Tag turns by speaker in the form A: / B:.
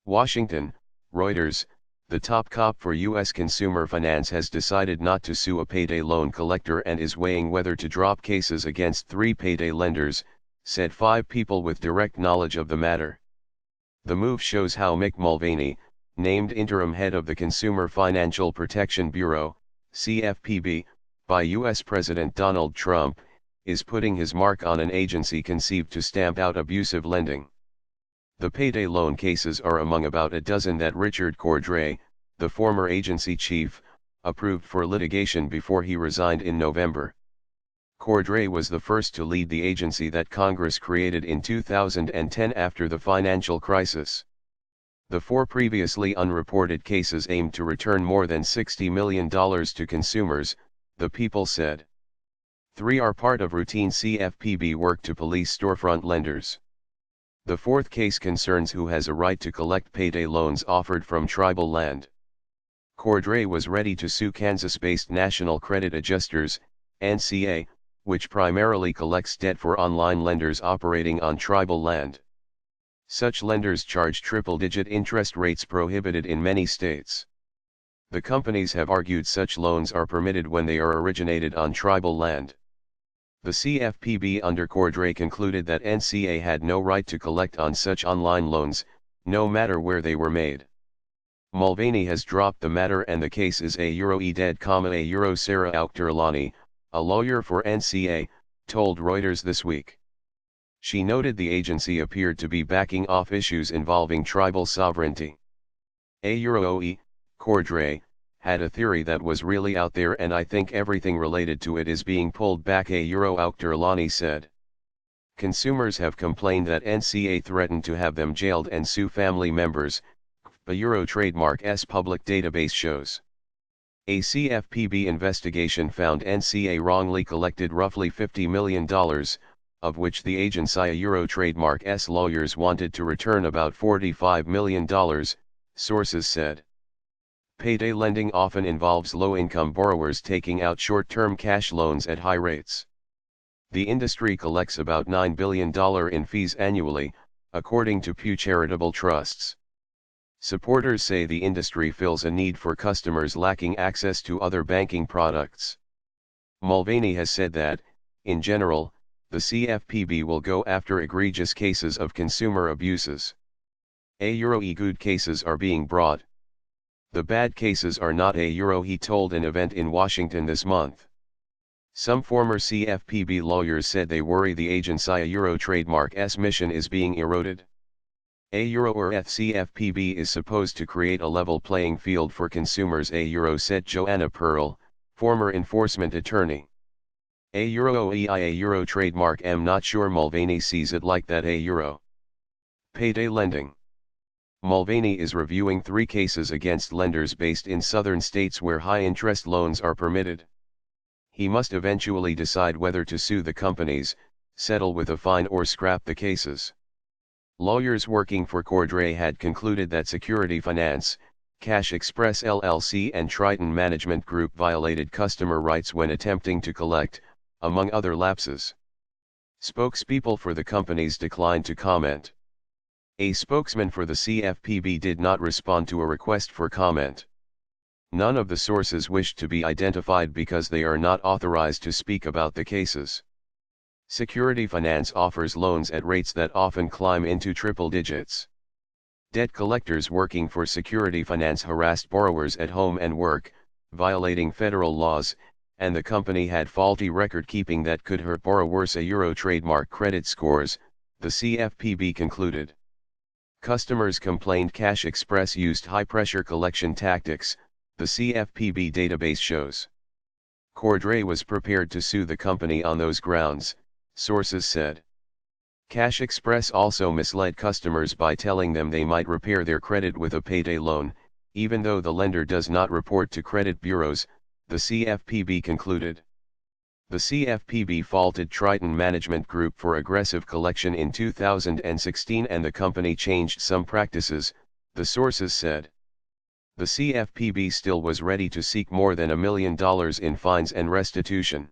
A: Washington, Reuters, the top cop for U.S. consumer finance has decided not to sue a payday loan collector and is weighing whether to drop cases against 3 payday lenders, said 5 people with direct knowledge of the matter. The move shows how Mick Mulvaney, named interim head of the Consumer Financial Protection Bureau, CFPB, by U.S. President Donald Trump, is putting his mark on an agency conceived to stamp out abusive lending. The payday loan cases are among about a dozen that Richard Cordray, the former agency chief, approved for litigation before he resigned in November. Cordray was the first to lead the agency that Congress created in 2010 after the financial crisis. The 4 previously unreported cases aimed to return more than $60 million to consumers, the People said. 3 are part of routine CFPB work to police storefront lenders. The 4th case concerns who has a right to collect payday loans offered from tribal land. Cordray was ready to sue Kansas-based National Credit Adjusters, NCA, which primarily collects debt for online lenders operating on tribal land. Such lenders charge triple-digit interest rates prohibited in many states. The companies have argued such loans are permitted when they are originated on tribal land. The CFPB under Cordray concluded that NCA had no right to collect on such online loans, no matter where they were made. Mulvaney has dropped the matter and the case is dead, Sarah Aukterlani, a lawyer for NCA, told Reuters this week. She noted the agency appeared to be backing off issues involving tribal sovereignty. Cordray, had a theory that was really out there and I think everything related to it is being pulled back, Aukterlani said. Consumers have complained that NCA threatened to have them jailed and sue family members, a trademark's public database shows. A CFPB investigation found NCA wrongly collected roughly $50 million, of which the agency trademark's lawyers wanted to return about $45 million, sources said. Payday lending often involves low-income borrowers taking out short-term cash loans at high rates. The industry collects about $9 billion in fees annually, according to Pew Charitable Trusts. Supporters say the industry fills a need for customers lacking access to other banking products. Mulvaney has said that, in general, the CFPB will go after egregious cases of consumer abuses. Good cases are being brought. The bad cases are not, he told an event in Washington this month. Some former CFPB lawyers said they worry the agency trademark's mission is being eroded. CFPB is supposed to create a level playing field for consumers, said Joanna Pearl, former enforcement attorney. Trademark not sure Mulvaney sees it like that. Payday lending. Mulvaney is reviewing 3 cases against lenders based in southern states where high-interest loans are permitted. He must eventually decide whether to sue the companies, settle with a fine or scrap the cases. Lawyers working for Cordray had concluded that Security Finance, Cash Express LLC and Triton Management Group violated customer rights when attempting to collect, among other lapses. Spokespeople for the companies declined to comment. A spokesman for the CFPB did not respond to a request for comment. None of the sources wished to be identified because they are not authorized to speak about the cases. Security Finance offers loans at rates that often climb into triple digits. Debt collectors working for Security Finance harassed borrowers at home and work, violating federal laws, and the company had faulty record-keeping that could hurt borrowers' trademark credit scores, the CFPB concluded. Customers complained Cash Express used high-pressure collection tactics, the CFPB database shows. Cordray was prepared to sue the company on those grounds, sources said. Cash Express also misled customers by telling them they might repair their credit with a payday loan, even though the lender does not report to credit bureaus, the CFPB concluded. The CFPB faulted Triton Management Group for aggressive collection in 2016 and the company changed some practices, the sources said. The CFPB still was ready to seek more than $1 million in fines and restitution.